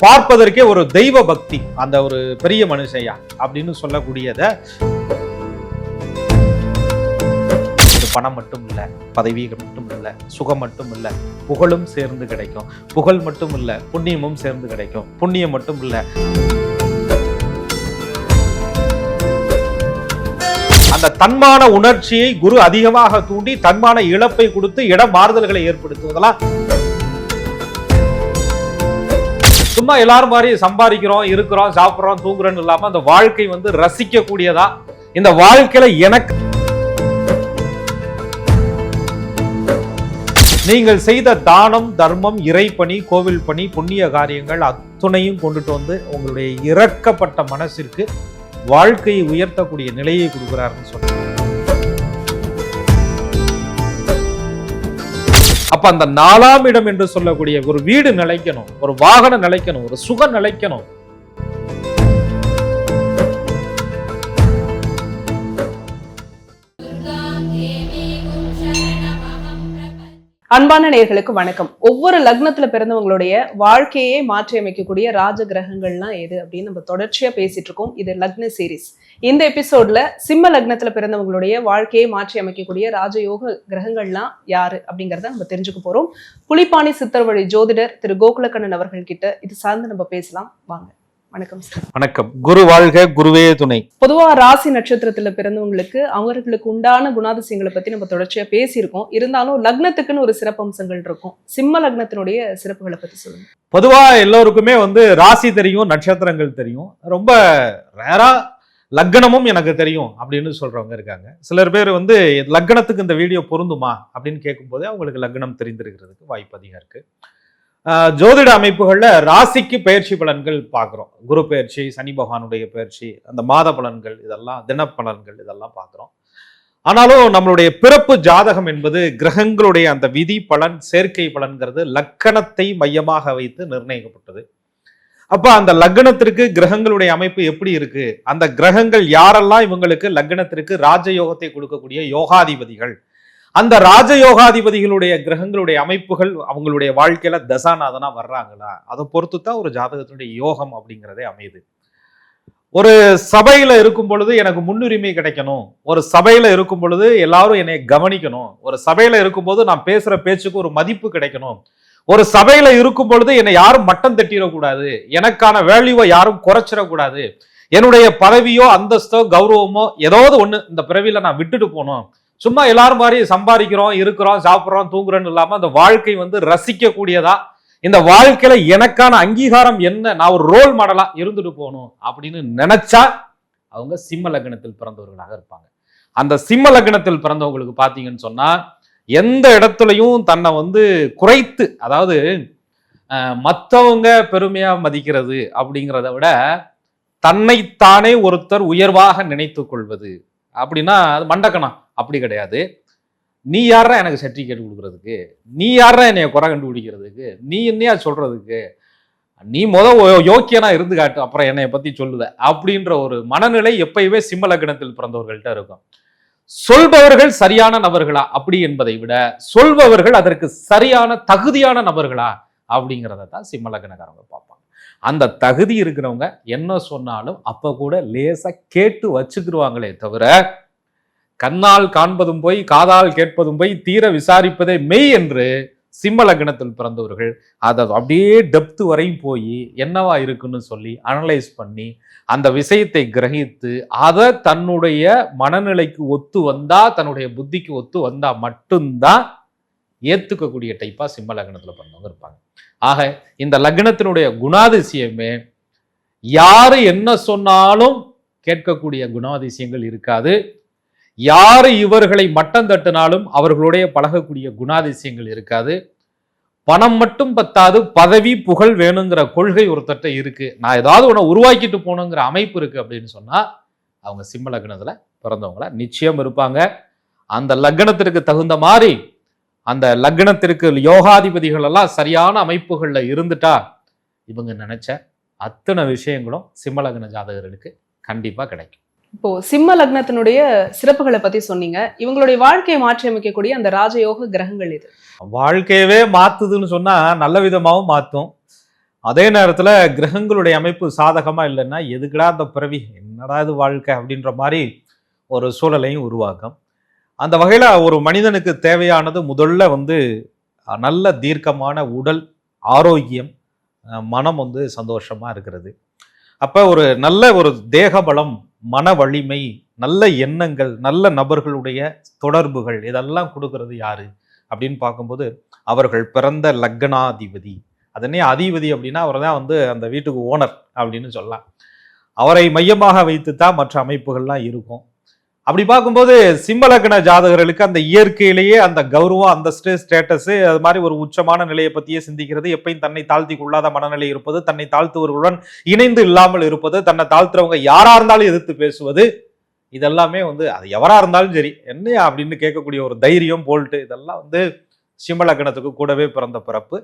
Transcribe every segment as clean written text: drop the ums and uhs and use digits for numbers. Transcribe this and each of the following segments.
பார்ப்பதற்கே ஒரு தெய்வ பக்தி, அந்த ஒரு பெரிய மனுஷையா அப்படின்னு சொல்லக்கூடியத. பணம் மட்டும் இல்ல, பதவி மட்டும் இல்ல, சுகம் மட்டும் இல்ல, புகழும் சேர்ந்து கிடைக்கும். புகழ் மட்டும் இல்ல, புண்ணியமும் சேர்ந்து கிடைக்கும். புண்ணியம் மட்டும் இல்ல, அந்த தன்மான உணர்ச்சியை குரு அதிகமாக தூண்டி தன்மான இழப்பை கொடுத்து இடம் மாறுதல்களை ஏற்படுத்துவதெல்லாம். சும்மா எல்லாரும் மாதிரி சம்பாதிக்கிறோம், இருக்கிறோம், சாப்பிடுறோம், தூங்குறோம் இல்லாம அந்த வாழ்க்கை ரசிக்க கூடியதா. இந்த வாழ்க்கையில எனக்கு நீங்கள் செய்த தானம், தர்மம், இறைப்பணி, கோவில் பணி, புண்ணிய காரியங்கள் அத்துணையும் கொண்டுட்டு உங்களுடைய இறக்கப்பட்ட மனசிற்கு வாழ்க்கையை உயர்த்தக்கூடிய நிலையை கொடுக்கிறாருன்னு சொல்றாங்க. அப்ப அந்த 4ஆம் இடம் என்று சொல்லக்கூடிய ஒரு வீடு நிலைக்கணும், ஒரு வாகனம் நிலைக்கணும், ஒரு சுகம் நிலைக்கணும். அன்பான நேயர்களுக்கு வணக்கம். ஒவ்வொரு லக்னத்துல பிறந்தவங்களுடைய வாழ்க்கையே மாற்றி அமைக்கக்கூடிய ராஜ கிரகங்கள்லாம் எது அப்படின்னு நம்ம தொடர்ச்சியா பேசிட்டு இருக்கோம். இது லக்ன சீரீஸ். இந்த எபிசோட்ல சிம்ம லக்னத்துல பிறந்தவங்களுடைய வாழ்க்கையை மாற்றி அமைக்கக்கூடிய ராஜயோக கிரகங்கள்லாம் யாரு அப்படிங்கறத நம்ம தெரிஞ்சுக்க போறோம். புலிப்பாணி சித்தர் வழி ஜோதிடர் திரு கோகுலக்கண்ணன் அவர்கள் கிட்ட இது சார்ந்து நம்ம பேசலாம். வாங்க. வணக்கம் சார். வணக்கம். குரு வாழ்க, குருவே துணை. பொதுவா ராசி நட்சத்திரத்துல பிறந்தவங்களுக்கு அவர்களுக்கு உண்டான குணாதிசயங்களை பத்தி நம்ம தொடர்ச்சியா பேசியிருக்கோம். இருந்தாலும் லக்னத்துக்குன்னு ஒரு சிறப்பம்சங்கள் இருக்கும். சிம்ம லக்னத்தினுடைய சிறப்புகளை பத்தி சொல்லுங்க. பொதுவா எல்லோருக்குமே ராசி தெரியும், நட்சத்திரங்கள் தெரியும். ரொம்ப ரேரா லக்னமும் எனக்கு தெரியும் அப்படின்னு சொல்றவங்க இருக்காங்க. சிலர் பேர் லக்னத்துக்கு இந்த வீடியோ பொருந்துமா அப்படின்னு கேட்கும் போதே அவங்களுக்கு லக்னம் தெரிந்திருக்கிறதுக்கு வாய்ப்பு அதிகம் இருக்கு. ஜோதிட அமைப்புகள்ல ராசிக்கு பயிற்சி பலன்கள் பார்க்குறோம். குரு பயிற்சி, சனி பகவானுடைய பயிற்சி, அந்த மாத பலன்கள், இதெல்லாம் தின பலன்கள், இதெல்லாம் பார்க்குறோம். ஆனாலும் நம்மளுடைய பிறப்பு ஜாதகம் என்பது கிரகங்களுடைய அந்த விதி பலன், சேர்க்கை பலன்கிறது லக்கணத்தை மையமாக வைத்து நிர்ணயிக்கப்பட்டது. அப்ப அந்த லக்னத்திற்கு கிரகங்களுடைய அமைப்பு எப்படி இருக்கு, அந்த கிரகங்கள் யாரெல்லாம் இவங்களுக்கு லக்னத்திற்கு ராஜயோகத்தை கொடுக்கக்கூடிய யோகாதிபதிகள், அந்த ராஜயோகாதிபதிகளுடைய கிரகங்களுடைய அமைப்புகள் அவங்களுடைய வாழ்க்கையில தசாநாதனா வர்றாங்களா, அதை பொறுத்து தான் ஒரு ஜாதகத்தினுடைய யோகம் அப்படிங்கிறதே அமையுது. ஒரு சபையில இருக்கும் பொழுது எனக்கு முன்னுரிமை கிடைக்கணும், ஒரு சபையில இருக்கும் பொழுது எல்லாரும் என்னை கவனிக்கணும், ஒரு சபையில இருக்கும்போது நான் பேசுற பேச்சுக்கு ஒரு மதிப்பு கிடைக்கணும், ஒரு சபையில இருக்கும் பொழுது என்னை யாரும் மட்டம் தட்டிடக்கூடாது, எனக்கான வேல்யூவை யாரும் குறைச்சிடக்கூடாது, என்னுடைய பதவியோ அந்தஸ்தோ கௌரவமோ ஏதாவது ஒண்ணு இந்த பிறவியில நான் விட்டுட்டு போனோம். சும்மா எல்லாரும் மாதிரி சம்பாதிக்கிறோம், இருக்கிறோம், சாப்பிட்றோம், தூங்குறோன்னு இல்லாம அந்த வாழ்க்கை ரசிக்க கூடியதா. இந்த வாழ்க்கையில எனக்கான அங்கீகாரம் என்ன, நான் ஒரு ரோல் மாடலா இருந்துட்டு போகணும் அப்படின்னு நினைச்சா அவங்க சிம்ம லக்னத்தில் பிறந்தவர்களாக இருப்பாங்க. அந்த சிம்ம லக்னத்தில் பிறந்தவங்களுக்கு பாத்தீங்கன்னு சொன்னா எந்த இடத்துலையும் தன்னை குறைத்து, அதாவது மற்றவங்க பெருமையா மதிக்கிறது அப்படிங்கிறத விட தன்னைத்தானே ஒருத்தர் உயர்வாக நினைத்து கொள்வது அப்படின்னா அது மண்டக்கணம். அப்படி கிடையாது. நீ யாரா எனக்கு சர்டிஃபிகேட் கொடுக்கறதுக்கு, நீ யாரா என்னைய குறை கண்டுபிடிக்கிறதுக்கு, நீ என்னையா சொல்றதுக்கு, நீ யோக்கியனா இருந்து காட்டு, அப்புறம் என்னைய பத்தி சொல்லுத அப்படின்ற ஒரு மனநிலை எப்பயுமே சிம்ம லக்னத்தில் பிறந்தவர்கள்ட்ட இருக்கும். சொல்பவர்கள் சரியான நபர்களா அப்படி என்பதை விட சொல்பவர்கள் அதற்கு சரியான தகுதியான நபர்களா அப்படிங்கிறத தான் சிம்ம லக்னக்காரங்க பார்ப்பாங்க. அந்த தகுதி இருக்கிறவங்க என்ன சொன்னாலும் அப்ப கூட லேசா கேட்டு வச்சுக்கிடுவாங்களே தவிர கண்ணால் காண்பதும் போய் காதால் கேட்பதும் போய் தீர விசாரிப்பதே மெய் என்று சிம்ம லக்னத்தில் பிறந்தவர்கள் அதை அப்படியே டெப்த் வரையும் போய் என்னவா இருக்குன்னு சொல்லி அனலைஸ் பண்ணி அந்த விஷயத்தை கிரகித்து அதை தன்னுடைய மனநிலைக்கு ஒத்து வந்தா, தன்னுடைய புத்திக்கு ஒத்து வந்தா மட்டும்தான் ஏத்துக்கக்கூடிய டைப்பா சிம்ம லக்னத்துல பிறந்தவங்க இருப்பாங்க. ஆக இந்த லக்னத்தினுடைய குணாதிசயமே யாரு என்ன சொன்னாலும் கேட்கக்கூடிய குணாதிசயங்கள் இருக்காது. யாரு இவர்களை மட்டம் தட்டினாலும் அவர்களுடைய பழகக்கூடிய குணாதிசயங்கள் இருக்காது. பணம் மட்டும் பத்தாது, பதவி புகழ் வேணுங்கிற கொள்கை ஒருத்தட்ட இருக்கு, நான் ஏதாவது ஒன்று உருவாக்கிட்டு போகணுங்கிற அமைப்பு இருக்கு அப்படின்னு சொன்னா அவங்க சிம்ம லக்னத்துல பிறந்தவங்கள நிச்சயம் இருப்பாங்க. அந்த லக்னத்திற்கு தகுந்த மாதிரி அந்த லக்னத்திற்கு யோகாதிபதிகள் எல்லாம் சரியான அமைப்புகள்ல இருந்துட்டா இவங்க நினைச்ச அத்தனை விஷயங்களும் சிம்ம லக்ன ஜாதகர்களுக்கு கண்டிப்பா கிடைக்கும். இப்போ சிம்ம லக்னத்தினுடைய சிறப்புகளை பத்தி சொன்னீங்க. இவங்களுடைய வாழ்க்கையை மாற்றி அமைக்கக்கூடிய அந்த ராஜயோக கிரகங்கள் இது வாழ்க்கையவே மாத்துதுன்னு சொன்னா நல்ல விதமாகவும் மாத்தும், அதே நேரத்துல கிரகங்களுடைய அமைப்பு சாதகமா இல்லைன்னா எதுக்குடா அந்த பிறவி, என்னடா இது வாழ்க்கை அப்படின்ற மாதிரி ஒரு சூழலையும் உருவாக்கும். அந்த வகையில ஒரு மனிதனுக்கு தேவையானது முதல்ல வந்து நல்ல தீர்க்கமான உடல் ஆரோக்கியம், மனம் வந்து சந்தோஷமா இருக்கிறது. அப்ப ஒரு நல்ல ஒரு தேக பலம், மன வலிமை, நல்ல எண்ணங்கள், நல்ல நபர்களுடைய தொடர்புகள் இதெல்லாம் கொடுக்கறது யாரு அப்படின்னு பார்க்கும்போது அவர்கள் பிறந்த லக்னாதிபதி. அதனே அதிபதி அப்படின்னா அவர் தான் வந்து அந்த வீட்டுக்கு ஓனர் அப்படின்னு சொல்லலாம். அவரை மையமாக வைத்து தான் மற்ற அமைப்புகள்லாம் இருக்கும். அப்படி பார்க்கும்போது சிம்ம லக்ன ஜாதகர்களுக்கு அந்த இயற்கையிலேயே அந்த கௌரவம், அந்த ஸ்டேட்டஸ், அது மாதிரி ஒரு உச்சமான நிலையை பத்தியே சிந்திக்கிறது, எப்பயும் தன்னை தாழ்த்தி கொள்ளாத மனநிலை இருப்பது, தன்னை தாழ்த்துவர்களுடன் இணைந்து இல்லாமல் இருப்பது, தன்னை தாழ்த்துறவங்க யாரா இருந்தாலும் எதிர்த்து பேசுவது, இதெல்லாமே வந்து அது எவரா இருந்தாலும் சரி என்ன அப்படின்னு கேட்கக்கூடிய ஒரு தைரியம், போல்ட்டு, இதெல்லாம் வந்து சிம்ம லக்னத்துக்கு கூடவே பிறந்த பிறப்பு.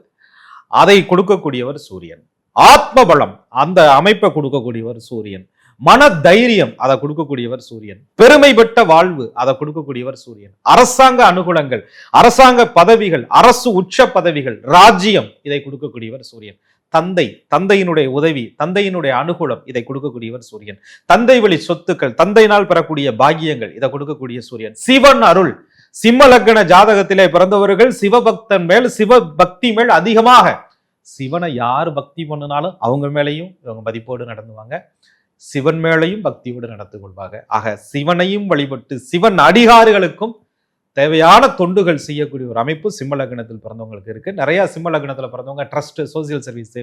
அதை கொடுக்கக்கூடியவர் சூரியன். ஆத்ம பலம் அந்த அமைப்பை கொடுக்கக்கூடியவர் சூரியன். மன தைரியம் அதை கொடுக்கக்கூடியவர் சூரியன். பெருமை பெற்ற வாழ்வு அதை கொடுக்கக்கூடியவர் சூரியன். அரசாங்க அனுகூலங்கள், அரசாங்க பதவிகள், அரசு உச்ச பதவிகள், ராஜ்யம் இதை கொடுக்கக்கூடியவர் சூரியன். தந்தை, தந்தையினுடைய உதவி, தந்தையினுடைய அனுகூலம் இதை கொடுக்கக்கூடியவர் சூரியன். தந்தை வழி சொத்துக்கள், தந்தையினால் பெறக்கூடிய பாக்கியங்கள் இதை கொடுக்கக்கூடிய சூரியன். சிவன் அருள். சிம்ம லக்ன ஜாதகத்திலே பிறந்தவர்கள் சிவபக்தன் மேல், சிவ பக்தி மேல் அதிகமாக, சிவனை யார் பக்தி பண்ணினாலும் அவங்க மேலையும் இவங்க மதிப்போடு நடந்துவாங்க, சிவன் மேலையும் பக்தியோடு நடந்து கொள்வாங்க. ஆக சிவனையும் வழிபட்டு சிவன் அடிகாரிகளுக்கும் தேவையான தொண்டுகள் செய்யக்கூடிய ஒரு அமைப்பு சிம்ம லக்னத்தில் பிறந்தவங்களுக்கு இருக்கு. நிறைய சிம்ம லக்னத்தில் பிறந்தவங்க ட்ரஸ்ட், சோசியல் சர்வீஸ்,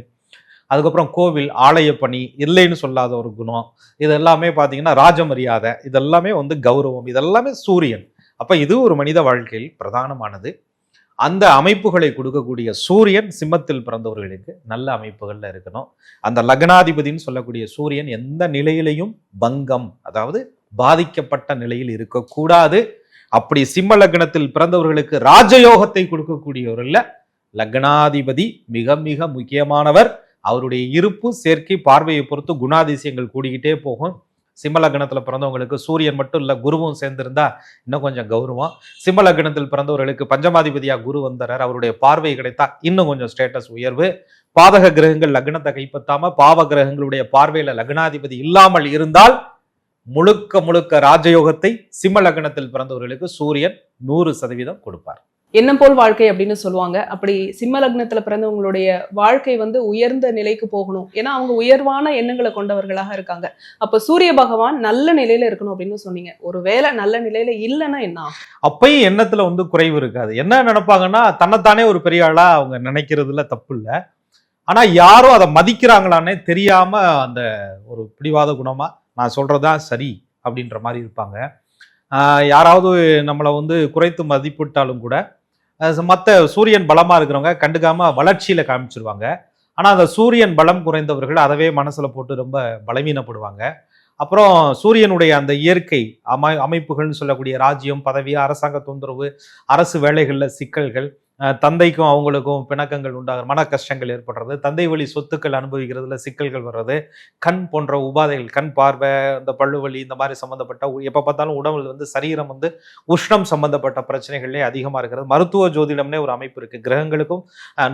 அதுக்கப்புறம் கோவில், ஆலய பணி, இல்லைன்னு சொல்லாத ஒரு குணம், இது எல்லாமே பார்த்தீங்கன்னா ராஜமரியாதை, இதெல்லாமே வந்து கௌரவம், இதெல்லாமே சூரியன். அப்ப இது ஒரு மனித வாழ்க்கையில் பிரதானமானது. அந்த அமைப்புகளை கொடுக்கக்கூடிய சூரியன் சிம்மத்தில் பிறந்தவர்களுக்கு நல்ல அமைப்புகள்ல இருக்கணும். அந்த லக்னாதிபதினு சொல்லக்கூடிய சூரியன் எந்த நிலையிலையும் பங்கம், அதாவது பாதிக்கப்பட்ட நிலையில் இருக்கக்கூடாது. அப்படி சிம்ம லக்னத்தில் பிறந்தவர்களுக்கு ராஜயோகத்தை கொடுக்கக்கூடியவர்ல லக்னாதிபதி மிக மிக முக்கியமானவர். அவருடைய இருப்பு, சேர்க்கை, பார்வையை பொறுத்து குணாதிசயங்கள் கூடிக்கிட்டே போகும். சிம்ம லக்னத்துல பிறந்தவங்களுக்கு சூரியன் மட்டும் இல்ல, குருவும் சேர்ந்திருந்தா இன்னும் கொஞ்சம் கௌரவம். சிம்ம லக்னத்தில் பிறந்தவர்களுக்கு பஞ்சமாதிபதியா குரு வந்தார், அவருடைய பார்வை கிடைத்தா இன்னும் கொஞ்சம் ஸ்டேட்டஸ் உயர்வு. பாதக கிரகங்கள் லக்னத்தை கைப்பற்றாம பாவ கிரகங்களுடைய பார்வையில லக்னாதிபதி இல்லாமல் இருந்தால் முழுக்க முழுக்க ராஜயோகத்தை சிம்ம லக்னத்தில் பிறந்தவர்களுக்கு சூரியன் 100% கொடுப்பார். எண்ணம் போல் வாழ்க்கை அப்படின்னு சொல்லுவாங்க. அப்படி சிம்ம லக்னத்துல பிறந்தவங்களுடைய வாழ்க்கை வந்து உயர்ந்த நிலைக்கு போகணும், ஏன்னா அவங்க உயர்வான எண்ணங்களை கொண்டவர்களாக இருக்காங்க. அப்ப சூரிய பகவான் நல்ல நிலையில இருக்கணும் அப்படின்னு சொன்னீங்க. ஒருவேளை நல்ல நிலையில இல்லைன்னா என்ன? அப்பயும் எண்ணத்துல வந்து குறைவு இருக்காது. என்ன நினைப்பாங்கன்னா தன்னைத்தானே ஒரு பெரிய ஆளா அவங்க நினைக்கிறதுல தப்பு இல்லை. ஆனா யாரும் அதை மதிக்கிறாங்களான்னே தெரியாம அந்த ஒரு பிடிவாத குணமா நான் சொல்றதுதான் சரி அப்படின்ற மாதிரி இருப்பாங்க. யாராவது நம்மளை வந்து குறைத்து மதிப்பிட்டாலும் கூட மற்ற சூரியன் பலமா இருக்கிறவங்க கண்டுக்காம வளர்ச்சியில காமிச்சிருவாங்க. ஆனா அந்த சூரியன் பலம் குறைந்தவர்கள் அதவே மனசுல போட்டு ரொம்ப பலவீனப்படுவாங்க. அப்புறம் சூரியனுடைய அந்த இயற்கை அமைப்புகள்னு சொல்லக்கூடிய ராஜ்யம், பதவி, அரசாங்க தொந்தரவு, அரசு வேலைகள்ல சிக்கல்கள், தந்தைக்கும் அவங்களுக்கும் பிணக்கங்கள் உண்டாகிற மன கஷ்டங்கள் ஏற்படுறது, தந்தை வழி சொத்துக்கள் அனுபவிக்கிறதுல சிக்கல்கள் வர்றது, கண் போன்ற உபாதைகள், கண் பார்வை, இந்த பல்லு வலி, இந்த மாதிரி சம்பந்தப்பட்ட எப்போ பார்த்தாலும் உடம்புல வந்து சரீரம் வந்து உஷ்ணம் சம்பந்தப்பட்ட பிரச்சனைகளே அதிகமாக இருக்கிறது. மருத்துவ ஜோதிடம்னே ஒரு அமைப்பு இருக்கு, கிரகங்களுக்கும்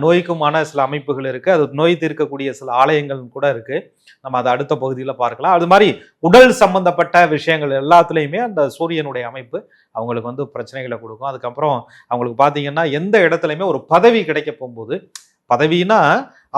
நோய்க்குமான சில அமைப்புகள் இருக்கு, அது நோய் தீர்க்கக்கூடிய சில ஆலயங்கள் கூட இருக்கு. நம்ம அதை அடுத்த பகுதியில் பார்க்கலாம். அது மாதிரி உடல் சம்பந்தப்பட்ட விஷயங்கள் எல்லாத்துலேயுமே அந்த சூரியனுடைய அமைப்பு அவங்களுக்கு வந்து பிரச்சனைகளை கொடுக்கும். அதுக்கப்புறம் அவங்களுக்கு பார்த்தீங்கன்னா எந்த இடத்துலையுமே ஒரு பதவி கிடைக்க போகும்போது, பதவினா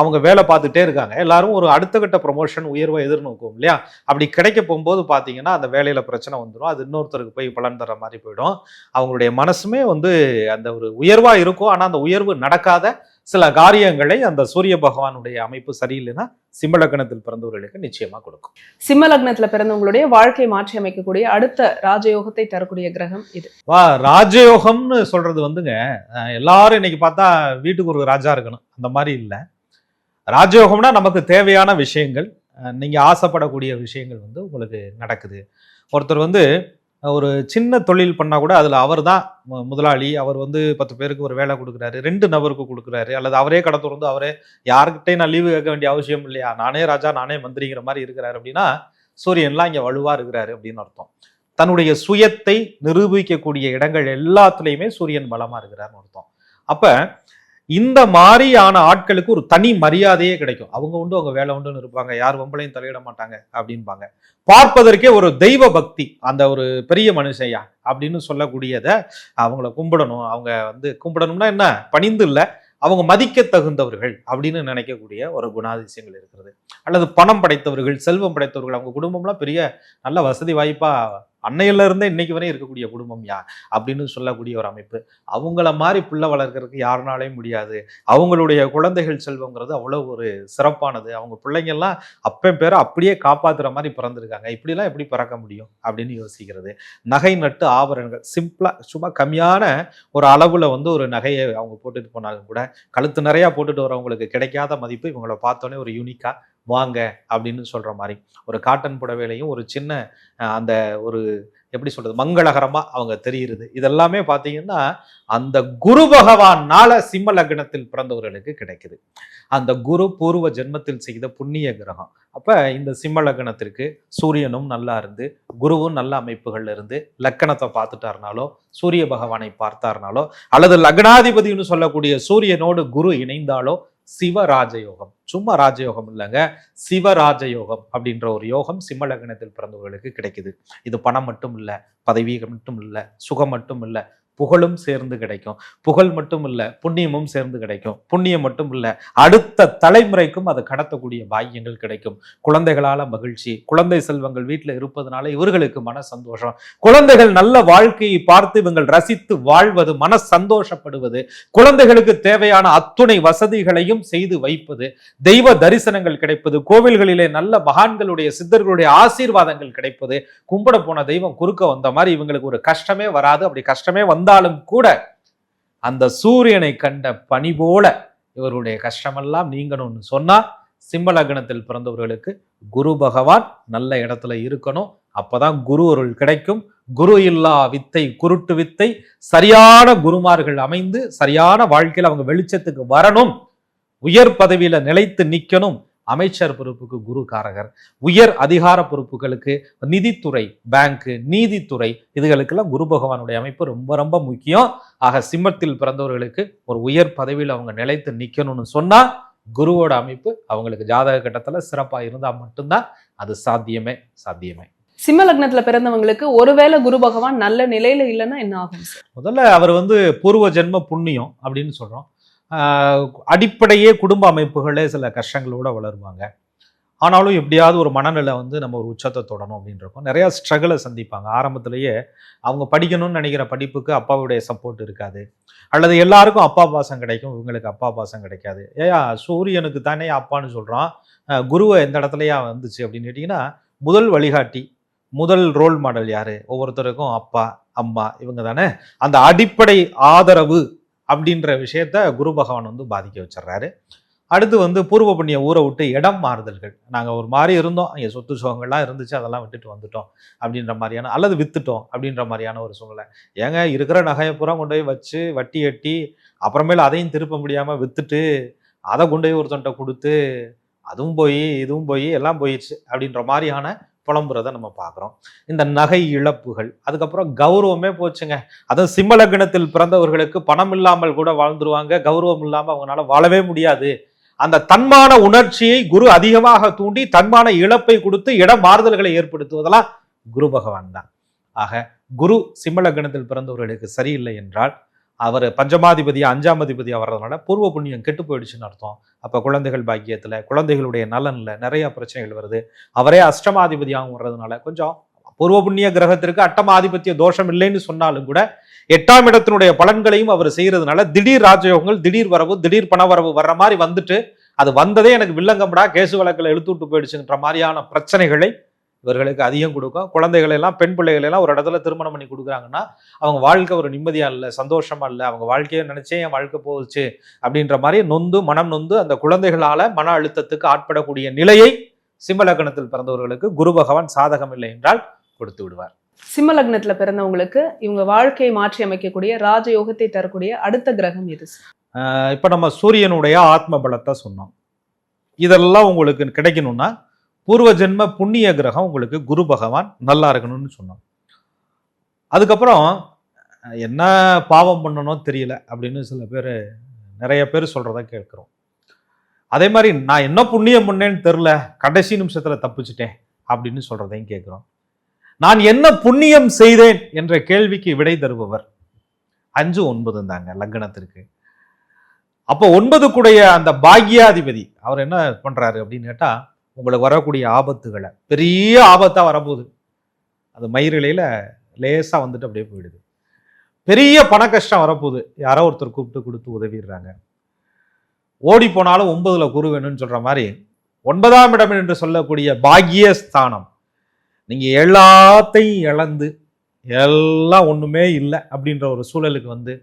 அவங்க வேலை பார்த்துட்டே இருக்காங்க, எல்லாரும் ஒரு அடுத்த கட்ட ப்ரொமோஷன், உயர்வை எதிர்நோக்கும் இல்லையா? அப்படி கிடைக்க போகும்போது பார்த்தீங்கன்னா அந்த வேலையில பிரச்சனை வந்துடும், அது இன்னொருத்தருக்கு போய் பலன் தர மாதிரி போயிடும். அவங்களுடைய மனசுமே வந்து அந்த ஒரு உயர்வா இருக்கும், ஆனால் அந்த உயர்வு நடக்காத சில காரியங்களை அந்த சூரிய பகவானுடைய அமைப்பு சரியில்லைன்னா சிம்ம லக்னத்தில் பிறந்தவர்களுக்கு நிச்சயமா கொடுக்கும். சிம்ம லக்னத்துல பிறந்தவங்களுடைய வாழ்க்கை மாற்றி அமைக்கக்கூடிய அடுத்த ராஜயோகத்தை தரக்கூடிய கிரகம் இது. ராஜயோகம்னு சொல்றது வந்துங்க, எல்லாரும் இன்னைக்கு பார்த்தா வீட்டுக்கு ஒரு ராஜா இருக்கணும் அந்த மாதிரி இல்லை. ராஜயோகம்னா நமக்கு தேவையான விஷயங்கள், நீங்க ஆசைப்படக்கூடிய விஷயங்கள் வந்து உங்களுக்கு நடக்குது. ஒருத்தர் வந்து ஒரு சின்ன தொழில் பண்ணா கூட அதுல அவர் தான் முதலாளி, அவர் வந்து 10 பேருக்கு ஒரு வேலை கொடுக்குறாரு, 2 நபருக்கு கொடுக்குறாரு, அல்லது அவரே கடை திறந்து அவரே யாருக்கிட்டையும் நான் லீவு கேட்க வேண்டிய அவசியம் இல்லையா, நானே ராஜா நானே மந்திரிங்கிற மாதிரி இருக்கிறாரு அப்படின்னா சூரியன்லாம் இங்க வலுவா இருக்கிறாரு அப்படின்னு அர்த்தம். தன்னுடைய சுயத்தை நிரூபிக்கக்கூடிய இடங்கள் எல்லாத்துலேயுமே சூரியன் பலமா இருக்கிறாருன்னு அர்த்தம். அப்ப இந்த மாதிரியான ஆட்களுக்கு ஒரு தனி மரியாதையே கிடைக்கும். அவங்க உண்டு அவங்க வேலை உண்டுன்னு இருப்பாங்க, யார் வம்பளையும் தலையிட மாட்டாங்க அப்படின்பாங்க. பார்ப்பதற்கே ஒரு தெய்வ பக்தி, அந்த ஒரு பெரிய மனுஷையா அப்படின்னு சொல்லக்கூடியதை அவங்கள கும்பிடணும். அவங்க வந்து கும்பிடணும்னா என்ன, பணிந்து இல்லை, அவங்க மதிக்க தகுந்தவர்கள் அப்படின்னு நினைக்கக்கூடிய ஒரு குணாதிசயங்கள் இருக்கிறது. அல்லது பணம் படைத்தவர்கள், செல்வம் படைத்தவர்கள், அவங்க குடும்பம்லாம் பெரிய நல்ல வசதி வாய்ப்பா அன்னையில இருந்தே இன்னைக்கு வரையும் இருக்கக்கூடிய குடும்பம் அப்படின்னு சொல்லக்கூடிய ஒரு அமைப்பு. அவங்கள மாதிரி பிள்ளை வளர்க்கறதுக்கு யாருனாலையும் முடியாது. அவங்களுடைய குழந்தைகள் செல்வங்கிறது அவ்வளவு ஒரு சிறப்பானது. அவங்க பிள்ளைங்க எல்லாம் அப்பன் பேரை அப்படியே காப்பாத்துற மாதிரி பிறந்திருக்காங்க. இப்படிலாம் எப்படி பிறக்க முடியும் அப்படின்னு யோசிக்கிறது. நகை நட்டு ஆபரணங்கள் சிம்பிளா சும்மா கம்மியான ஒரு அளவுல வந்து ஒரு நகையை அவங்க போட்டுட்டு போனாலும் கூட கழுத்து நிறைய போட்டுட்டு வரவங்களுக்கு கிடைக்காத மதிப்பு இவங்களை பார்த்தோன்னே ஒரு யூனிக்கா வாங்க அப்படின்னு சொல்ற மாதிரி ஒரு காட்டன் புடவையிலையும் ஒரு சின்ன அந்த ஒரு எப்படி சொல்றது மங்களகரமா அவங்க தெரியுறது. இதெல்லாமே பார்த்தீங்கன்னா அந்த குரு பகவானால சிம்ம லக்னத்தில் பிறந்தவர்களுக்கு கிடைக்குது. அந்த குரு பூர்வ ஜென்மத்தில் செய்த புண்ணிய கிரகம். அப்ப இந்த சிம்ம லக்னத்திற்கு சூரியனும் நல்லா இருந்து குருவும் நல்ல அமைப்புகள்ல இருந்து லக்கணத்தை பார்த்துட்டாருனாலோ சூரிய பகவானை பார்த்தாருனாலோ அல்லது லக்னாதிபதினு சொல்லக்கூடிய சூரியனோடு குரு இணைந்தாலோ சிவராஜயோகம். சும்மா ராஜயோகம் இல்லைங்க, சிவராஜயோகம் அப்படின்ற ஒரு யோகம் சிம்ம லக்னத்தில் பிறந்தவர்களுக்கு கிடைக்குது. இது பணம் மட்டும் இல்லை, பதவி மட்டும் இல்லை, சுகம் மட்டும் இல்லை, புகழும் சேர்ந்து கிடைக்கும். புகழ் மட்டும் இல்லை, புண்ணியமும் சேர்ந்து கிடைக்கும். புண்ணியம் மட்டும் இல்லை, அடுத்த தலைமுறைக்கும் அதை கடத்தக்கூடிய பாக்கியங்கள் கிடைக்கும். குழந்தைகளால மகிழ்ச்சி, குழந்தை செல்வங்கள் வீட்டில் இருப்பதனால இவர்களுக்கு மன சந்தோஷம். குழந்தைகள் நல்ல வாழ்க்கையை பார்த்து இவங்கள் ரசித்து வாழ்வது, மன சந்தோஷப்படுவது, குழந்தைகளுக்கு தேவையான அத்துணை வசதிகளையும் செய்து வைப்பது, தெய்வ தரிசனங்கள் கிடைப்பது, கோவில்களிலே நல்ல மகான்களுடைய சித்தர்களுடைய ஆசீர்வாதங்கள் கிடைப்பது, கும்பிட போன தெய்வம் குறுக்க வந்த மாதிரி இவங்களுக்கு ஒரு கஷ்டமே வராது. அப்படி கஷ்டமே வந்தாலும் கூட அந்த சூரியனை கண்ட பனி போல இவருடைய கஷ்டமெல்லாம் நீங்கணும்னு சொன்னா சிம்ம லக்னத்தில் பிறந்தவர்களுக்கு குரு பகவான் நல்ல இடத்துல இருக்கணும். அப்பதான் குரு அருள் கிடைக்கும். குரு இல்லா வித்தை குருட்டு வித்தை. சரியான குருமார்கள் அமைந்து சரியான வாழ்க்கையில் அவங்க வெளிச்சத்துக்கு வரணும். உயர் பதவியில நிலைத்து நிக்கணும். அமைச்சர் பொறுப்புக்கு குரு காரகர். உயர் அதிகார பொறுப்புகளுக்கு நிதித்துறை, பேங்க், நீதித்துறை, இதுகளுக்கெல்லாம் குரு பகவானுடைய அமைப்பு ரொம்ப ரொம்ப முக்கியம். ஆக சிம்மத்தில் பிறந்தவர்களுக்கு ஒரு உயர் பதவியில் அவங்க நிலைத்து நிக்கணும்னு சொன்னா குருவோட அமைப்பு அவங்களுக்கு ஜாதக கட்டத்துல சிறப்பா இருந்தா மட்டும்தான் அது சாத்தியமே. சிம்ம லக்னத்துல பிறந்தவங்களுக்கு ஒருவேளை குரு பகவான் நல்ல நிலையில இல்லைன்னா என்ன ஆகும் சார்? முதல்ல அவர் வந்து பூர்வ ஜென்ம புண்ணியம் அப்படின்னு சொல்றோம். அடிப்படையே குடும்ப அமைப்புகளே சில கஷ்டங்களோட வளருவாங்க. ஆனாலும் எப்படியாவது ஒரு மனநிலை வந்து நம்ம ஒரு உச்சத்தை தொடணும் அப்படின்றப்போ நிறைய ஸ்ட்ரகிளை சந்திப்பாங்க. ஆரம்பத்திலேயே அவங்க படிக்கணும்னு நினைக்கிற படிப்புக்கு அப்பாவுடைய சப்போர்ட் இருக்காது. அல்லது எல்லாருக்கும் அப்பா பாசம் கிடைக்கும், இவங்களுக்கு அப்பா பாசம் கிடைக்காது. ஏயா சூரியனுக்கு தானே அப்பான்னு சொல்றான், குருவை எந்த இடத்துலயா வந்துச்சு அப்படின்னு கேட்டிங்கன்னா முதல் வழிகாட்டி, முதல் ரோல் மாடல் யாரு? ஒவ்வொருத்தருக்கும் அப்பா அம்மா இவங்க தானே. அந்த அடிப்படை ஆதரவு அப்படின்ற விஷயத்த குரு பகவான் வந்து பாதிக்க வச்சிடறாரு. அடுத்து வந்து பூர்வ புண்ணிய ஊரை விட்டு இடம் மாறுதல்கள். நாங்கள் ஒரு மாதிரி இருந்தோம், இங்கே சொத்து சுகங்கள்லாம் இருந்துச்சு, அதெல்லாம் விட்டுட்டு வந்துட்டோம் அப்படின்ற மாதிரியான, அல்லது வித்துட்டோம் அப்படின்ற மாதிரியான ஒரு சூழ்நிலை. ஏங்க இருக்கிற நகையை பூரா கொண்டு போய் வச்சு வட்டி எட்டி அப்புறமேல அதையும் திருப்ப முடியாமல் வித்துட்டு அதை கொண்டு போய் ஒருத்தன்ட்ட கொடுத்து அதுவும் போய் இதுவும் போய் எல்லாம் போயிடுச்சு அப்படின்ற மாதிரியான புலம்புறதை நம்ம பார்க்குறோம். இந்த நகை இழப்புகள், அதுக்கப்புறம் கௌரவமே போச்சுங்க. அதுவும் சிம்ம லக்னத்தில் பிறந்தவர்களுக்கு பணம் இல்லாமல் கூட வாழ்ந்துருவாங்க, கௌரவம் இல்லாமல் அவங்களால வாழவே முடியாது. அந்த தன்மான உணர்ச்சியை குரு அதிகமாக தூண்டி தன்மான இழப்பை கொடுத்து இடம் மாறுதல்களை ஏற்படுத்துவதெல்லாம் குரு பகவான் தான். ஆக குரு சிம்ம லக்னத்தில் பிறந்தவர்களுக்கு சரியில்லை என்றால் அவர் பஞ்சமாதிபதி 5ஆம் அதிபதியாக வர்றதுனால பூர்வ புண்ணியம் கெட்டு போயிடுச்சுன்னு அர்த்தம். அப்போ குழந்தைகள் பாக்கியத்தில், குழந்தைகளுடைய நலனில் நிறைய பிரச்சனைகள் வருது. அவரே அஷ்டமாதிபதியாகவும் வர்றதுனால கொஞ்சம் பூர்வ புண்ணிய கிரகத்திற்கு அட்டமாதிபத்திய தோஷம் இல்லைன்னு சொன்னாலும் கூட 8ஆம் இடத்தினுடைய பலன்களையும் அவர் செய்யறதுனால திடீர் ராஜயோகங்கள், திடீர் வரவு, திடீர் பணவரவு வர்ற மாதிரி வந்துட்டு அது வந்ததே எனக்கு வில்லங்கம்டா கேசு வழக்கில் இழுத்து விட்டு போயிடுச்சுன்ற மாதிரியான பிரச்சனைகளை இவர்களுக்கு அதிகம் கொடுக்கும். குழந்தைகள் எல்லாம், பெண் பிள்ளைகள் எல்லாம் ஒரு இடத்துல திருமணம் பண்ணி கொடுக்குறாங்கன்னா அவங்க வாழ்க்கை ஒரு நிம்மதியா இல்லை, சந்தோஷமா இல்லை, அவங்க வாழ்க்கையை நினைச்சே என் வாழ்க்கை போச்சு அப்படின்ற மாதிரி நொந்து மனம் நொந்து அந்த குழந்தைகளால மன அழுத்தத்துக்கு ஆட்படக்கூடிய நிலையை சிம்ம லக்னத்தில் பிறந்தவர்களுக்கு குரு பகவான் சாதகம் இல்லை என்றால் கொடுத்து விடுவார். சிம்ம லக்னத்துல பிறந்தவங்களுக்கு இவங்க வாழ்க்கையை மாற்றி அமைக்கக்கூடிய ராஜயோகத்தை தரக்கூடிய அடுத்த கிரகம் எது? இப்ப நம்ம சூரியனுடைய ஆத்ம பலத்தை சொன்னோம். இதெல்லாம் உங்களுக்கு கிடைக்கணும்னா பூர்வ ஜென்ம புண்ணிய கிரகம் உங்களுக்கு குரு பகவான் நல்லா இருக்கணும்னு சொன்னோம். அதுக்கப்புறம் என்ன பாவம் பண்ணணும் தெரியல அப்படின்னு சில பேர் நிறைய பேர் சொல்றத கேட்கிறோம். அதே மாதிரி நான் என்ன புண்ணியம் பண்ணேன்னு தெரியல, கடைசி நிமிஷத்துல தப்பிச்சிட்டேன் அப்படின்னு சொல்றதையும் கேட்கிறோம். நான் என்ன புண்ணியம் செய்தேன் என்ற கேள்விக்கு விடை தருபவர் 5, 9 தாங்க லக்னத்திற்கு. அப்போ 9 கூடைய அந்த பாக்யாதிபதி அவர் என்ன பண்றாரு அப்படின்னு கேட்டா, உங்களுக்கு வரக்கூடிய ஆபத்துகளை, பெரிய ஆபத்தா வரப்போகுது, அது மயிரிழையில லேசா வந்துட்டு அப்படியே போயிடுது. பெரிய பண கஷ்டம் வரப்போகுது, யாரோ ஒருத்தர் கூப்பிட்டு கொடுத்து உதவிடுறாங்க. ஓடி போனாலும் 9ல குரு வேணும்னு சொல்ற மாதிரி 9ஆம் இடம் என்று சொல்லக்கூடிய பாக்யஸ்தானம், நீங்க எல்லாத்தையும் இழந்து எல்லாம் ஒண்ணுமே இல்லை அப்படின்ற ஒரு சூழலுக்கு வந்து,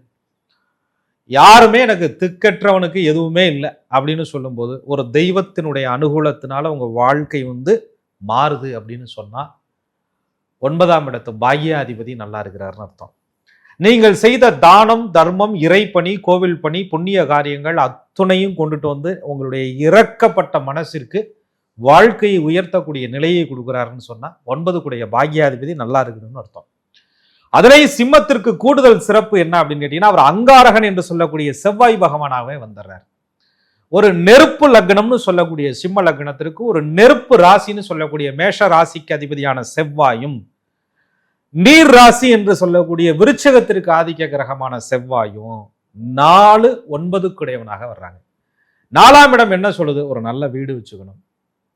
யாருமே எனக்கு திக்கற்றவனுக்கு எதுவுமே இல்லை அப்படின்னு சொல்லும்போது, ஒரு தெய்வத்தினுடைய அனுகூலத்தினால உங்க வாழ்க்கை வந்து மாறுது அப்படின்னு சொன்னா 9ஆம் இடத்து பாக்யாதிபதி நல்லா இருக்கிறாருன்னு அர்த்தம். நீங்கள் செய்த தானம், தர்மம், இறைப்பணி, கோவில் பணி, புண்ணிய காரியங்கள் அத்துணையும் கொண்டுட்டு வந்து உங்களுடைய இறக்கப்பட்ட மனசிற்கு வாழ்க்கையை உயர்த்தக்கூடிய நிலையை கொடுக்குறாருன்னு சொன்னா 9 கூடிய பாக்யாதிபதி நல்லா இருக்குன்னு அர்த்தம். அதனை சிம்மத்திற்கு கூடுதல் சிறப்பு என்ன அப்படின்னு கேட்டீங்கன்னா, அவர் அங்காரகன் என்று சொல்லக்கூடிய செவ்வாய் பகவானாகவே வந்துடுறார். ஒரு நெருப்பு லக்னம்னு சொல்லக்கூடிய சிம்ம லக்னத்திற்கு ஒரு நெருப்பு ராசின்னு சொல்லக்கூடிய மேஷ ராசிக்கு அதிபதியான செவ்வாயும், நீர் ராசி என்று சொல்லக்கூடிய விருச்சகத்திற்கு ஆதிக்க கிரகமான செவ்வாயும் 4, 9 குடையவனாக வர்றாங்க. 4ஆம் இடம் என்ன சொல்லுது? ஒரு நல்ல வீடு வச்சுக்கணும்,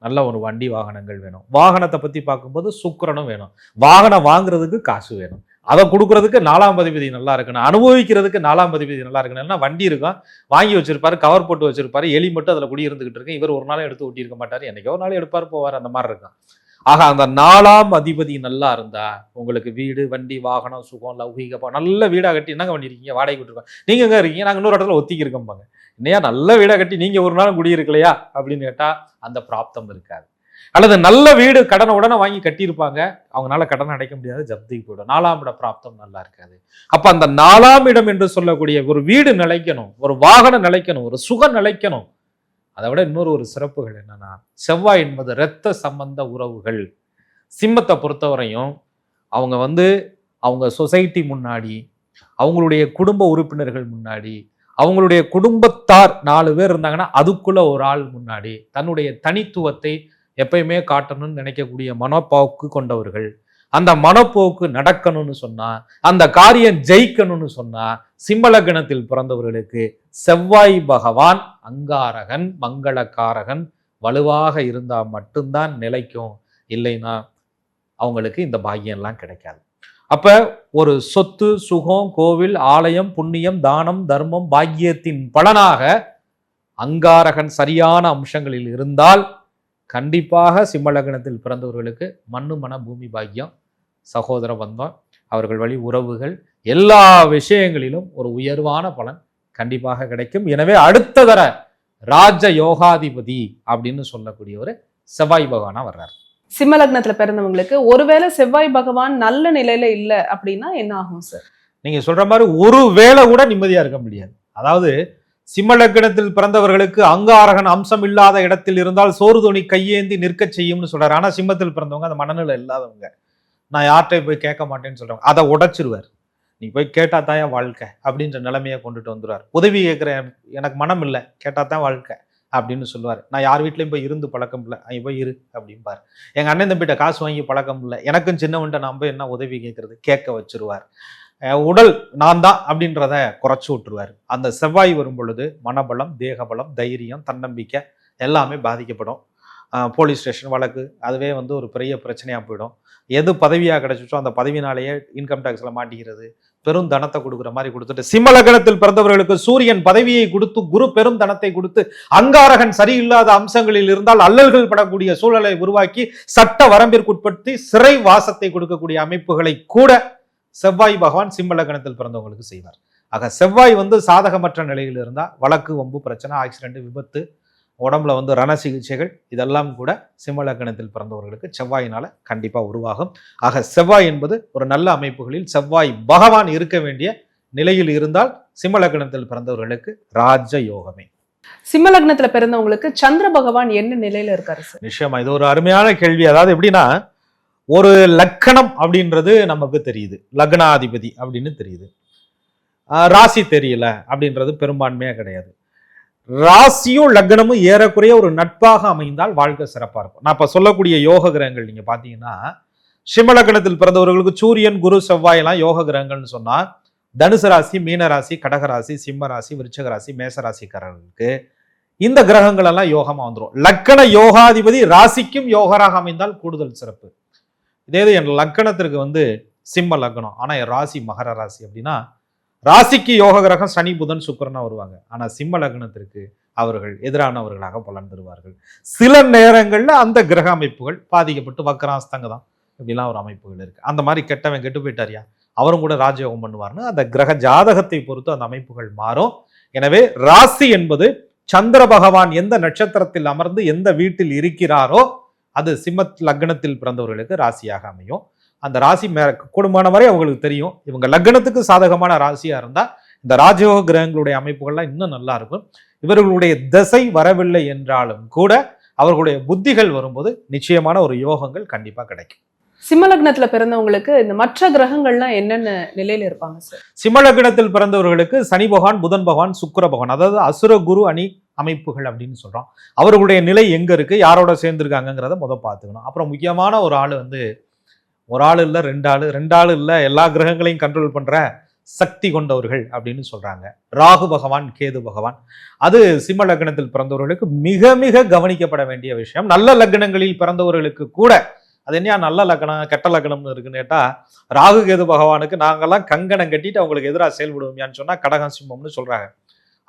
நல்ல ஒரு வண்டி வாகனங்கள் வேணும். வாகனத்தை பத்தி பார்க்கும்போது சுக்கிரனும் வேணும். வாகனம் வாங்குறதுக்கு காசு வேணும், அதை கொடுக்கறதுக்கு 4ஆம் அதிபதி நல்லா இருக்கணும், அனுபவிக்கிறதுக்கு 4ஆம் அதிபதி நல்லா இருக்கணும். வண்டி இருக்கும், வாங்கி வச்சிருப்பாரு, கவர் போட்டு வச்சிருப்பாரு, எலி மட்டும் அதுல குடி இருந்துகிட்டு இருக்கு. இவர் ஒரு நாளும் எடுத்து ஓட்டி இருக்க மாட்டாரு, என்னைக்கோ ஒரு நாள் எடுப்பாரு போவார், அந்த மாதிரி இருக்கும். ஆக அந்த 4ஆம் அதிபதி நல்லா இருந்தா உங்களுக்கு வீடு, வண்டி, வாகனம், சுகம், லௌகீக நல்ல வீடா கட்டி என்னங்க பண்ணிருக்கீங்க, வாடகை விட்டுருக்கோம், நீங்க எங்க இருக்கீங்க, நாங்க இன்னொரு இடத்துல ஒத்திக்கி இருக்கோம்பாங்க. என்னையா நல்ல வீடா கட்டி நீங்க ஒரு நாளும் குடியிருக்கலையா அப்படின்னு கேட்டா அந்த பிராப்தம் இருக்காது. அல்லது நல்ல வீடு கடனை உடனே வாங்கி கட்டியிருப்பாங்க, அவங்களால கடன் அடைக்க முடியாது, ஜப்திக்கு போயிடும். 4ஆம் இட பிராப்தம் நல்லா இருக்காது. அப்ப அந்த 4ஆம் இடம் என்று சொல்லக்கூடிய ஒரு வீடு நிலைக்கணும், ஒரு வாகனம் நிலைக்கணும், ஒரு சுகம் நிலைக்கணும். அதை விட இன்னொரு ஒரு சிறப்புகள் என்னன்னா, செவ்வாய் என்பது இரத்த சம்பந்த உறவுகள். சிம்மத்தை பொறுத்தவரையும் அவங்க வந்து அவங்க சொசைட்டி முன்னாடி, அவங்களுடைய குடும்ப உறுப்பினர்கள் முன்னாடி, அவங்களுடைய குடும்பத்தார் 4 பேர் இருந்தாங்கன்னா அதுக்குள்ள ஒரு ஆள் முன்னாடி தன்னுடைய தனித்துவத்தை எப்பயுமே காட்டணும்னு நினைக்கக்கூடிய மனப்போக்கு கொண்டவர்கள். அந்த மனப்போக்கு நடக்கணும்னு சொன்னா, அந்த காரியம் ஜெயிக்கணும்னு சொன்னா, சிம்மலக்னத்தில் பிறந்தவர்களுக்கு செவ்வாய் பகவான் அங்காரகன், மங்களக்காரகன் வலுவாக இருந்தா மட்டும்தான் நிலைக்கும். இல்லைன்னா அவங்களுக்கு இந்த பாக்கியம் எல்லாம் கிடைக்காது. அப்ப ஒரு சொத்து, சுகம், கோவில், ஆலயம், புண்ணியம், தானம், தர்மம், பாக்கியத்தின் பலனாக அங்காரகன் சரியான அம்சங்களில் இருந்தால் கண்டிப்பாக சிம்மலக்னத்தில் பிறந்தவர்களுக்கு மண்ணு மன பூமி பாக்கியம், சகோதர பந்தம், அவர்கள் வழி உறவுகள், எல்லா விஷயங்களிலும் ஒரு உயர்வான பலன் கண்டிப்பாக கிடைக்கும். எனவே அடுத்த தர ராஜ யோகாதிபதி அப்படின்னு சொல்லக்கூடிய ஒரு செவ்வாய் பகவானா வர்றார். சிம்ம லக்னத்துல பிறந்தவங்களுக்கு ஒருவேளை செவ்வாய் பகவான் நல்ல நிலையில இல்ல அப்படின்னா என்ன ஆகும் சார்? நீங்க சொல்ற மாதிரி ஒரு வேளை கூட நிம்மதியா இருக்க முடியாது. அதாவது சிம்ம லக்னத்தில் பிறந்தவர்களுக்கு அங்காரகன் அம்சம் இல்லாத இடத்தில் இருந்தால் சோறு துணி கையேந்தி நிற்க செய்யும்னு சொல்றாரு. ஆனா சிம்மத்தில் பிறந்தவங்க அந்த மனநிலை இல்லாதவங்க, நான் யார்கிட்ட போய் கேட்க மாட்டேன்னு சொல்றவங்க, அதை உடைச்சிருவார். நீ போய் கேட்டா தான் என் வாழ்க்கை அப்படின்ற நிலைமையை கொண்டுட்டு வந்துடுவார். உதவி கேட்கிறேன், எனக்கு மனம் இல்லை, கேட்டா தான் வாழ்க்கை அப்படின்னு சொல்லுவார். நான் யார் வீட்லையும் போய் இருந்து பழக்கம் இல்லை, அங்கே போய் இரு அப்படிம்பார். எங்க அண்ணன் தம்பிட்ட காசு வாங்கி பழக்கம் இல்லை, எனக்கும் சின்னவன்ட்ட நான் போய் என்ன உதவி கேட்கறது, கேட்க வச்சிருவார். உடல் நான் தான் அப்படின்றத குறைச்சி விட்டுருவார். அந்த செவ்வாய் வரும் பொழுது மனபலம், தேகபலம், தைரியம், தன்னம்பிக்கை எல்லாமே பாதிக்கப்படும். போலீஸ் ஸ்டேஷன் வழக்கு அதுவே வந்து ஒரு பெரிய பிரச்சனையாக போயிடும். எது பதவியாக கிடைச்சிச்சோ அந்த பதவினாலேயே இன்கம் டேக்ஸில் மாட்டிக்கிறது, பெரும் தனத்தை கொடுக்குற மாதிரி கொடுத்துட்டு, சிம்ம லக்னத்தில் பிறந்தவர்களுக்கு சூரியன் பதவியை கொடுத்து குரு பெரும் தனத்தை கொடுத்து அங்காரகன் சரியில்லாத அம்சங்களில் இருந்தால் அல்லல்கள் படக்கூடிய சூழலை உருவாக்கி சட்ட வரம்பிற்குட்படுத்தி சிறை வாசத்தை கொடுக்கக்கூடிய அமைப்புகளை கூட செவ்வாய் பகவான் சிம்ம லக்னத்தில் பிறந்தவங்களுக்கு செய்வார். ஆக செவ்வாய் வந்து சாதகமற்ற நிலையில் இருந்தால் வழக்கு, வம்பு, பிரச்சனை, ஆக்சிடென்ட், விபத்து, உடம்புல வந்து ரண சிகிச்சைகள் இதெல்லாம் கூட சிம்ம லக்னத்தில் பிறந்தவர்களுக்கு செவ்வாயினால கண்டிப்பா உருவாகும். ஆக செவ்வாய் என்பது ஒரு நல்ல அமைப்புகளில் செவ்வாய் பகவான் இருக்க வேண்டிய நிலையில் இருந்தால் சிம்ம லக்னத்தில் பிறந்தவர்களுக்கு ராஜ யோகமே. சிம்ம லக்னத்துல பிறந்தவங்களுக்கு சந்திர பகவான் என்ன நிலையில இருக்காரு சார்? நிச்சயமா இது ஒரு அருமையான கேள்வி. அதாவது எப்படின்னா, ஒரு லக்கணம் அப்படின்றது நமக்கு தெரியுது, லக்னாதிபதி அப்படின்னு தெரியுது. ராசி தெரியல அப்படின்றது பெரும்பான்மையா கிடையாது. ராசியும் லக்னமும் ஏறக்குறைய ஒரு நட்பாக அமைந்தால் வாழ்க்கை சிறப்பா இருக்கும். நான் இப்ப சொல்லக்கூடிய யோக கிரகங்கள் நீங்க பாத்தீங்கன்னா, சிம்ம லக்னத்தில் பிறந்தவர்களுக்கு சூரியன், குரு, செவ்வாய் எல்லாம் யோக கிரகங்கள்னு சொன்னா, தனுசு ராசி, மீன ராசி, கடக ராசி, சிம்ம ராசி, விருச்சக ராசி, மேச ராசிக்காரர்களுக்கு இந்த கிரகங்கள் எல்லாம் யோகமா வந்துடும். லக்கண யோகாதிபதி ராசிக்கும் யோகராக அமைந்தால் கூடுதல் சிறப்பு. இதே இது என் லக்கணத்திற்கு சிம்ம லக்னம், ஆனா என் ராசி மகர ராசி அப்படின்னா, ராசிக்கு யோக கிரகம் சனி, புதன், சுக்கிரனா வருவாங்க. ஆனா சிம்ம லக்னத்திற்கு அவர்கள் எதிரானவர்களாக பலன் தருவார்கள். சில நேரங்கள்ல அந்த கிரக அமைப்புகள் பாதிக்கப்பட்டு வக்கராஸ்தங்கதான் இப்படிலாம் ஒரு அமைப்புகள் இருக்கு. அந்த மாதிரி கெட்டவன் கெட்டு போயிட்டாரியா, அவரும் கூட ராஜயோகம் பண்ணுவார்னு அந்த கிரக ஜாதகத்தை பொறுத்து அந்த அமைப்புகள் மாறும். எனவே ராசி என்பது சந்திர பகவான் எந்த நட்சத்திரத்தில் அமர்ந்து எந்த வீட்டில் இருக்கிறாரோ அது சிம்ம லக்னத்தில் பிறந்தவர்களுக்கு ராசியாக அமையும். அந்த ராசி கூடுமான வரை அவங்களுக்கு தெரியும் இவங்க லக்னத்துக்கு சாதகமான ராசியா இருந்தா இந்த ராஜயோக கிரகங்களுடைய அமைப்புகள்லாம் இன்னும் நல்லா இருக்கும். இவர்களுடைய திசை வரவில்லை என்றாலும் கூட அவர்களுடைய புத்திகள் வரும்போது நிச்சயமான ஒரு யோகங்கள் கண்டிப்பா கிடைக்கும். சிம்ம லக்னத்துல பிறந்தவங்களுக்கு இந்த மற்ற கிரகங்கள்லாம் என்னென்ன நிலையில இருப்பாங்க சார்? சிம்ம லக்னத்தில் பிறந்தவர்களுக்கு சனி பகவான், புதன் பகவான், சுக்கிர பகவான், அதாவது அசுர குரு அணி அமைப்புகள் அப்படின்னு சொல்றோம். அவர்களுடைய நிலை எங்க இருக்கு, யாரோட சேர்ந்திருக்காங்கிறத பார்த்துக்கணும். அப்புறம் முக்கியமான ஒரு ஆள் ஒரு ஆள் இல்ல ரெண்டு ஆள் இல்ல எல்லா கிரகங்களையும் கண்ட்ரோல் பண்ற சக்தி கொண்டவர்கள் அப்படின்னு சொல்றாங்க. ராகு பகவான், கேது பகவான். அது சிம்ம லக்னத்தில் பிறந்தவர்களுக்கு மிக மிக கவனிக்கப்பட வேண்டிய விஷயம். நல்ல லக்னங்களில் பிறந்தவர்களுக்கு கூட அது என்ன நல்ல லக்னம் கெட்ட லக்னம்னு இருக்குன்னு கேட்டா, ராகு கேது பகவானுக்கு நாங்கெல்லாம் கங்கணம் கட்டிட்டு அவங்களுக்கு எதிராக செயல்படுவோம்யான்னு சொன்னா கடகம் சிம்மம்னு சொல்றாங்க.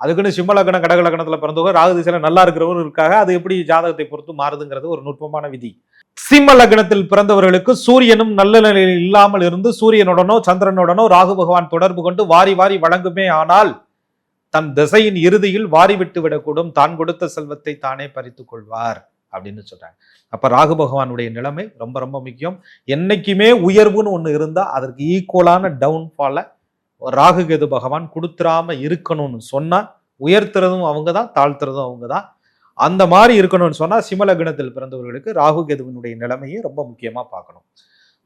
அதுக்குன்னு சிம்ம லக்னம் கடக லக்னத்துல பிறந்தவங்க ராகு திசையில நல்லா இருக்கிறவரும் இருக்காங்க. அது எப்படி ஜாதகத்தை பொறுத்து மாறுதுங்கிறது ஒரு நுட்பமான விதி. சிம்ம லக்னத்தில் பிறந்தவர்களுக்கு சூரியனும் நல்ல நிலையில் இல்லாமல் இருந்து சூரியனுடனோ சந்திரனுடனோ ராகு பகவான் தொடர்பு கொண்டு வாரி வாரி வழங்குமே ஆனால் தன் திசையின் இறுதியில் வாரி விட்டு விடக்கூடும், தான் கொடுத்த செல்வத்தை தானே பறித்துக் கொள்வார் அப்படின்னு சொல்றாங்க. அப்ப ராகு பகவானுடைய நிலைமை ரொம்ப ரொம்ப முக்கியம். என்னைக்குமே உயர்வுன்னு ஒண்ணு இருந்தா அதற்கு ஈக்குவலான டவுன்ஃபால ராகு கேது பகவான் கொடுத்துராம இருக்கணும்னு சொன்னா உயர்த்துறதும் அவங்கதான், தாழ்த்துறதும் அவங்கதான். அந்த மாதிரி இருக்கணும்னு சொன்னா சிம்ம லக்னத்தில் பிறந்தவர்களுக்கு ராகு கேதுவினுடைய நிலைமையை ரொம்ப முக்கியமா பார்க்கணும்.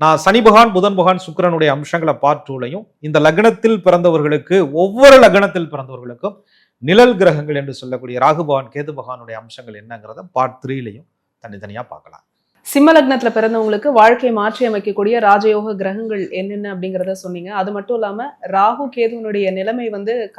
நான் சனி பகவான், புதன் பகவான், சுக்கிரனுடைய அம்சங்களை பார்ட் 2லையும் இந்த லக்னத்தில் பிறந்தவர்களுக்கு ஒவ்வொரு லக்னத்தில் பிறந்தவர்களுக்கும் நிழல் கிரகங்கள் என்று சொல்லக்கூடிய ராகு பகவான், கேது பகவானுடைய அம்சங்கள் என்னங்கிறத பார்ட் 3லையும் தனித்தனியா பார்க்கலாம். சிம்ம லக்னத்துல பிறந்தவங்களுக்கு வாழ்க்கையை மாற்றி அமைக்கக்கூடிய ராஜயோக கிரகங்கள் என்னென்ன அப்படிங்கிறத சொன்னீங்க. அது மட்டும் இல்லாம ராகு கேதுவனுடைய நிலைமை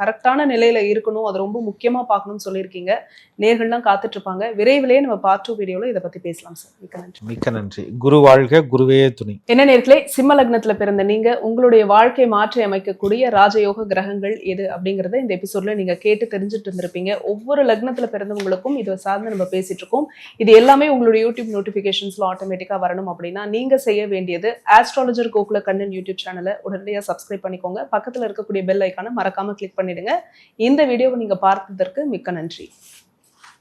கரெக்டான நிலையில இருக்கணும், அது ரொம்ப முக்கியமா பார்க்கணும்னு சொல்லியிருக்கீங்க. நேர்கள்லாம் காத்துட்டு இருப்பாங்க. விரைவிலேயே நம்ம பார்ட் 2 வீடியோல இதை பத்தி பேசலாம் சார். மிக்க நன்றி. மிக்க நன்றி. குரு வாழ்க, குருவே துணை. என்ன நேர்களே, சிம்ம லக்னத்துல பிறந்த நீங்க உங்களுடைய வாழ்க்கையை மாற்றி அமைக்கக்கூடிய ராஜயோக கிரகங்கள் எது அப்படிங்கறத இந்த எபிசோட்ல நீங்க கேட்டு தெரிஞ்சுட்டு இருந்திருப்பீங்க. ஒவ்வொரு லக்னத்துல பிறந்தவங்களுக்கும் இதை சார்ந்து நம்ம பேசிட்டு இருக்கோம். இது எல்லாமே உங்களுடைய யூடியூப் நோட்டிபிகேஷன் ஆட்டோமேட்டிக்கா வரணும் அப்படின்னா நீங்க செய்ய வேண்டியது ஆஸ்ட்ராலஜர் கோகுல கண்ணன் யூடியூப் சேனலை உடனடியாக சப்ஸ்கிரைப் பண்ணிக்கோங்க. பக்கத்துல இருக்கக்கூடிய பெல் ஐக்கானை மறக்காம கிளிக் பண்ணிடுங்க. இந்த வீடியோவை நீங்க பார்த்ததற்கு மிக்க நன்றி.